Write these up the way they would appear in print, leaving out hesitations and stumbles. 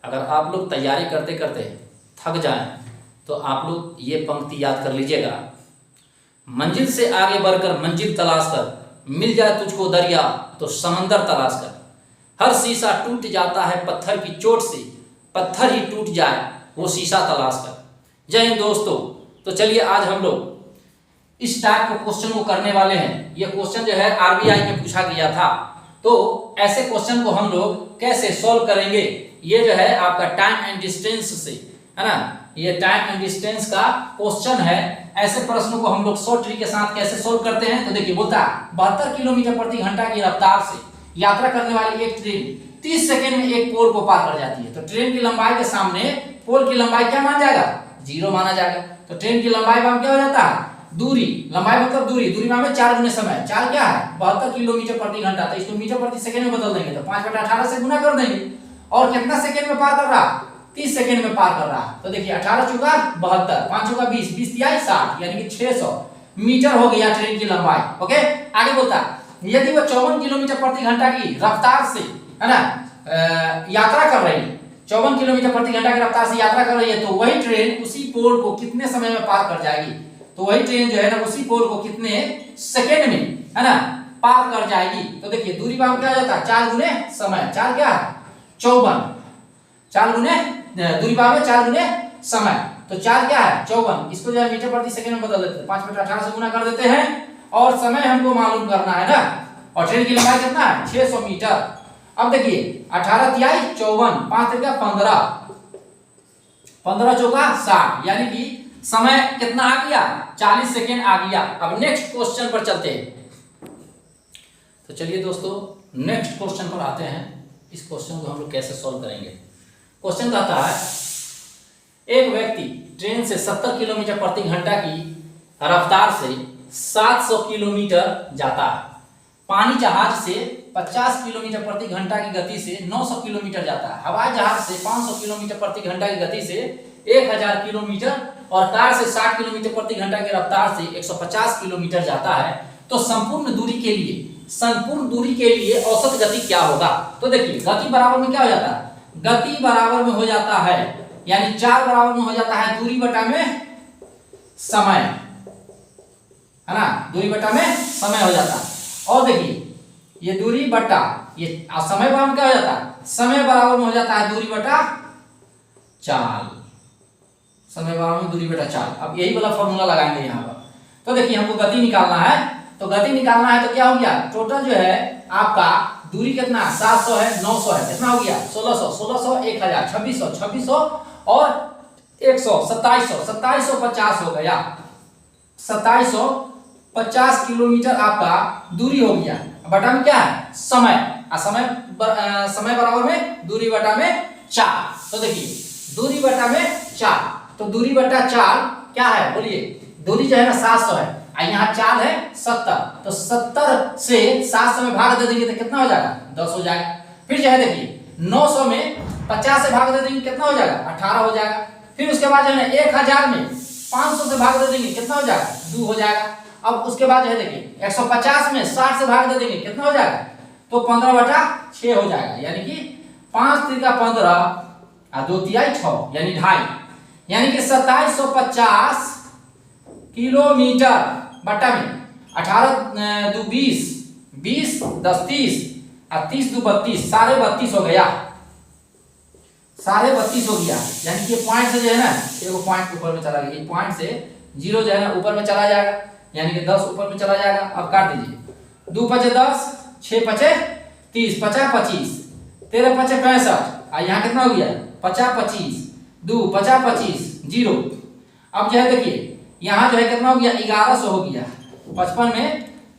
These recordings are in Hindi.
अगर आप लोग तैयारी करते करते थक जाएं तो आप लोग ये पंक्ति याद कर लीजिएगा, मंजिल से आगे बढ़कर मंजिल तलाश कर, मिल जाए तुझको दरिया तो समंदर तलाश कर, हर शीशा टूट जाता है पत्थर की चोट से, पत्थर ही टूट जाए वो शीशा तलाश कर। जय हिंद दोस्तों। तो चलिए आज हम लोग इस टाइप के क्वेश्चन को करने वाले हैं। ये क्वेश्चन जो है आरबीआई में पूछा गया था, तो ऐसे क्वेश्चन को हम लोग कैसे सॉल्व करेंगे, ये जो है आपका टाइम एंड डिस्टेंस से है ना, ये टाइम एंड डिस्टेंस का क्वेश्चन है। ऐसे प्रश्नों को हम लोग शॉर्ट ट्रिक के साथ कैसे सॉल्व करते हैं, तो देखिए बोलता है 72 किलोमीटर प्रति घंटा की रफ्तार से यात्रा करने वाली एक ट्रेन 30 सेकंड में एक पोल को पार कर जाती है। तो ट्रेन की लंबाई के सामने पोल की लंबाई क्या माना जाएगा, 0 माना जाएगा। तो ट्रेन की लंबाई में क्या हो जाता है, दूरी, लंबाई मतलब दूरी, दूरी में 4 गुने समय, 4 क्या है 72 किलोमीटर प्रति घंटा, तो इसको मीटर प्रति सेकंड में बदल देंगे तो 5/18 से गुना कर देंगे। और कितना सेकंड में पार कर रहा, 30 सेकंड में पार कर रहा। तो देखिए 18 चौका 72, 5 चौका 20, 20 तिहाई 60, यानी कि 600 मीटर हो गया ट्रेन की लंबाई। ओके, आगे बोलता है यदि वो 54 किलोमीटर प्रति घंटा की रफ्तार से है ना यात्रा कर रही है, 54 किलोमीटर प्रति घंटा की रफ्तार से यात्रा कर रही है, तो वही ट्रेन उसी पोल को कितने समय में पार कर जाएगी। तो वही ट्रेन जो है ना उसी पोल को कितने सेकंड में है ना पार कर जाएगी। तो देखिए दूरी का क्या हो जाता है, 4 गुने समय, 4 क्या है 54, 4 गुने दूरी भाग में 4 गुने समय, तो 4 क्या है 54। इसको जो है मीटर प्रति सेकंड में बदल देते हैं, 5/18 से गुना कर देते हैं और समय हमको मालूम करना है ना। और ट्रेन की लंबाई कितना है 600 मीटर। अब देखिए 18 तिहाई 54, 5 त्रिका 15, 15 चौका 60, यानी कि समय कितना आ गया 40 सेकंड आ गया। अब नेक्स्ट क्वेश्चन पर चलते हैं। तो चलिए दोस्तों नेक्स्ट क्वेश्चन पर आते हैं। इस क्वेश्चन को हम लोग कैसे सॉल्व करेंगे। क्वेश्चन कहता है एक व्यक्ति ट्रेन से 70 किलोमीटर प्रति घंटा की रफ्तार से 700 किलोमीटर जाता है, पानी जहाज से 50 किलोमीटर प्रति घंटा की गति से 900 किलोमीटर जाता है, हवाई जहाज से 500 किलोमीटर प्रति घंटा की गति से 1000 किलोमीटर और कार से 60 किलोमीटर प्रति घंटा की रफ्तार से 150 किलोमीटर जाता है। तो संपूर्ण दूरी के लिए औसत गति क्या होगा। तो देखिए गति बराबर में क्या हो जाता है, गति बराबर में हो जाता है यानी 4 बराबर में हो जाता है दूरी बटा में समय, है ना, दूरी बटा में समय हो जाता है। और देखिए ये दूरी बटा ये समय बराबर में क्या हो जाता है, समय बराबर में हो जाता है दूरी बटा चाल, समय बराबर में दूरी बटा चाल। अब यही वाला फॉर्मूला लगाएंगे यहाँ पर। तो देखिए हमको गति निकालना है, तो गति निकालना है तो क्या हो गया, टोटल जो है आपका दूरी कितना 700 है, 900 है, कितना हो गया 1600, 1600 1000, 2600, 2600 और 100, 2700, 2750 हो गया, 2750 किलोमीटर आपका दूरी हो गया। बटा में क्या है समय, समय बराबर में दूरी बटा में 4। तो देखिए दूरी बटा में 4, तो दूरी बटा 4 क्या है बोलिए, दूरी जो है ना 700 है, यहाँ 4 है 70, तो 70 से 700 में भाग दे देंगे तो कितना हो जाएगा 10 हो जाएगा। फिर जो है देखिए 900 में 50 से भाग दे देंगे कितना हो जाएगा 18 हो जाएगा। फिर उसके बाद जो है ना 1000 में 500 से भाग दे देंगे कितना हो जाएगा 2 हो जाएगा। अब उसके बाद जो है देखिए 150 में 60 से भाग दे देंगे कितना हो जाएगा, तो 15/6 हो जाएगा, यानी कि 5 त्रिका 15 और 2 तिहाई 6 यानी 2.5, यानी कि 2750 किलोमीटर बटा में 18 2 20, 20 10 30 और 30 2 32, 32.5 हो गया, 32.5 हो गया। यानी कि पॉइंट से जो है ना एक पॉइंट ऊपर में चला गया, ये पॉइंट से 0 जो है ना ऊपर में चला जाएगा, यानी कि 10 ऊपर में चला जाएगा। अब काट दीजिए, 2 5 10, 6 5 30, 50 25, 13 5 65 और यहाँ कितना हो गया 50 25, 2 50 25 0। अब जो है देखिए यहाँ जो है कितना हो गया 1100 हो गया, 55 में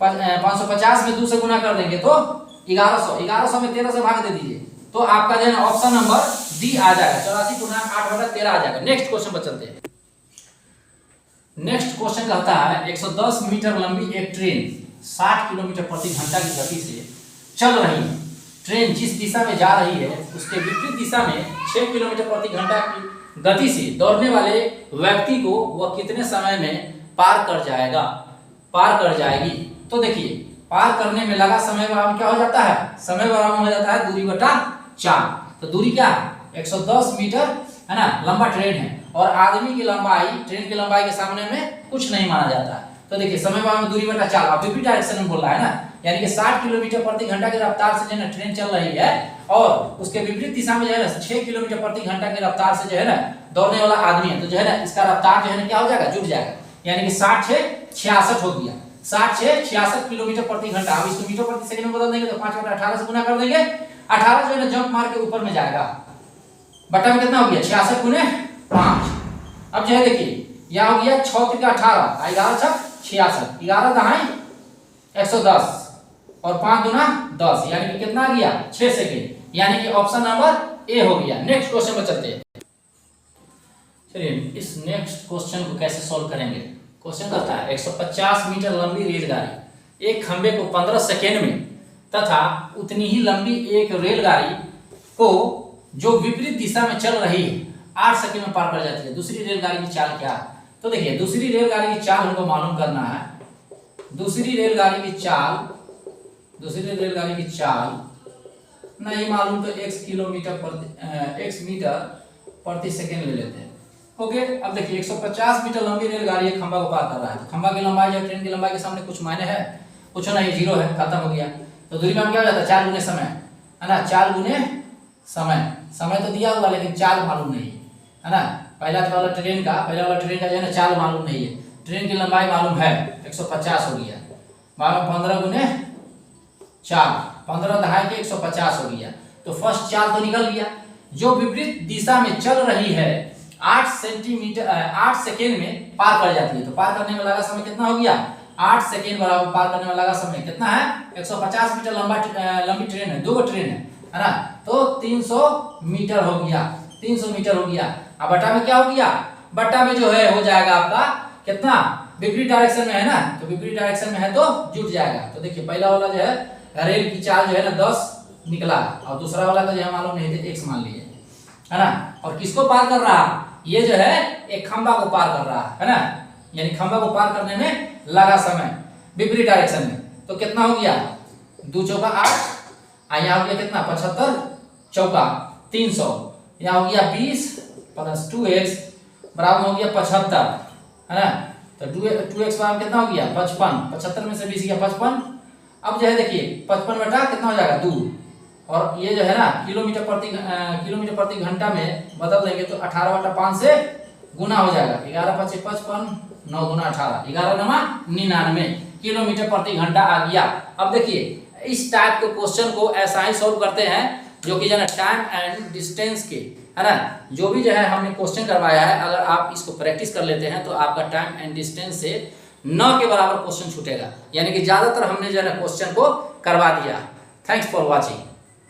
550 में 2 से गुना कर देंगे तो 1100, 1100 में 13 से भाग दे दीजिए तो आपका जो है ना ऑप्शन नंबर डी आ जाएगा, 84.8/13 आ जाएगा। नेक्स्ट क्वेश्चन पर चलते हैं। नेक्स्ट क्वेश्चन कहता है 110 मीटर लंबी एक ट्रेन 60 किलोमीटर प्रति घंटा की गति से चल रही है। ट्रेन जिस दिशा में जा रही है उसके विपरीत दिशा में 6 किलोमीटर प्रति घंटा की गति से दौड़ने वाले व्यक्ति को वह कितने समय में पार कर जाएगी। तो देखिए पार करने में लगा समय बराबर क्या हो जाता है, समय बराबर हो जाता है दूरी बटा 4। तो दूरी क्या है 110 मीटर है ना लंबा ट्रेन है, और आदमी की लंबाई ट्रेन की लंबाई के सामने में कुछ नहीं माना जाता है। तो देखिए समय में दूरी बटा चाल, अब विपरीत डायरेक्शन में बोल रहा है ना, यानी कि 60 किलोमीटर प्रति घंटा की रफ्तार से जो है ना ट्रेन चल रही है, और उसके विपरीत दिशा में जो है ना 6 किलोमीटर प्रति घंटा की रफ्तार से जो है ना दौड़ने वाला आदमी है, तो जो है ना इसका रफ्तार जो है ना क्या हो जाएगा, जुड़ जाएगा, यानी कि 60 से 66 हो गया, 60 से 66 किलोमीटर प्रति घंटा। अब इसको मीटर प्रति सेकंड में बदल देंगे तो 5/18 से गुना कर देंगे, 18 जो है ना जंप मार के ऊपर में जाएगा, बटा में कितना हो गया 66 गुने 5। अब जो है देखिए यहाँ हो गया 6 × 18, 11 × 66, 11 दहाई 110 और 5 दूना 10, यानी कि कितना आ गया 6 सेकेंड, यानी कि ऑप्शन नंबर ए हो गया। नेक्स्ट क्वेश्चन में चलते हैं। चलिए इस नेक्स्ट क्वेश्चन को कैसे सॉल्व करेंगे। क्वेश्चन कहता है 150 मीटर लंबी रेलगाड़ी एक खंबे को 15 सेकेंड में तथा उतनी ही लंबी एक रेलगाड़ी को जो विपरीत दिशा में चल रही है 8 सेकेंड में पार कर जाती है। दूसरी रेलगाड़ी की चाल क्या है? तो देखिए दूसरी रेलगाड़ी की चाल हमको मालूम करना है। दूसरी रेलगाड़ी की चाल नहीं मालूम तो x मीटर प्रति सेकेंड ले लेते हैं। ओके, अब देखिए 150 मीटर लंबी रेलगाड़ी एक खंभा को पार कर रहा है, तो खंभा की लंबाई या ट्रेन की लंबाई के सामने कुछ मायने है? कुछ नहीं, जीरो है, खत्म हो गया। तो दूरी में क्या हो जाता है 4 गुने समय, है ना, 4 गुने समय तो दिया हुआ लेकिन चाल मालूम नहीं है ना। पहला वाला ट्रेन का जो है ना चाल मालूम नहीं है, ट्रेन की लंबाई मालूम है 150 हो गया, 15 गुने 4, 15 दहाई के 150 हो गया। तो फर्स्ट चाल तो निकल गया। जो विपरीत दिशा में चल रही है 8 सेकेंड में पार कर जाती है, तो पार करने में लगा समय कितना हो गया 8 सेकेंड बराबर पार करने में लगा समय कितना है 150 मीटर लंबी ट्रेन है, 2 ट्रेन है ना, तो 300 मीटर हो गया, 300 मीटर हो गया। अब बटा में क्या हो गया, बटा में जो है हो जाएगा आपका कितना, विपरीत डायरेक्शन में है ना, तो विपरीत डायरेक्शन में है तो जुट जाएगा। तो देखिए पहला वाला जो है रेल की चाल जो है ना 10 निकला, और दूसरा वाला का जो है मालूम नहीं थे, x मान लिए, है ना। और किसको पार कर रहा, ये जो है एक खंभा को पार कर रहा है ना, यानी खंभा को पार करने में लगा समय विपरीत डायरेक्शन में। तो कितना हो गया 2 चौका 8, यहाँ हो गया कितना 75 चौका 300, यहाँ हो गया 20 + 2x बराबर हो गया 75, है ना। तो 2x बराबर कितना हो गया 55, 75 में से 20 गया 55। अब जो है देखिए 55 बटा कितना हो जाएगा 2, और ये जो है ना किलोमीटर प्रति घंटा में बदल देंगे तो 18/5 से गुना हो जाएगा, 11 × 5 = 55, 9 × 18, 11 × 9 99 किलोमीटर प्रति घंटा आ गया। अब देखिए इस टाइप के क्वेश्चन को ऐसा ही सॉल्व करते हैं, जो कि जो है टाइम एंड डिस्टेंस के, है ना, जो भी जो है हमने क्वेश्चन करवाया है, अगर आप इसको प्रैक्टिस कर लेते हैं तो आपका टाइम एंड डिस्टेंस से 9 के बराबर क्वेश्चन छूटेगा, यानी कि ज्यादातर हमने जो है ना क्वेश्चन को करवा दिया। Thanks for watching.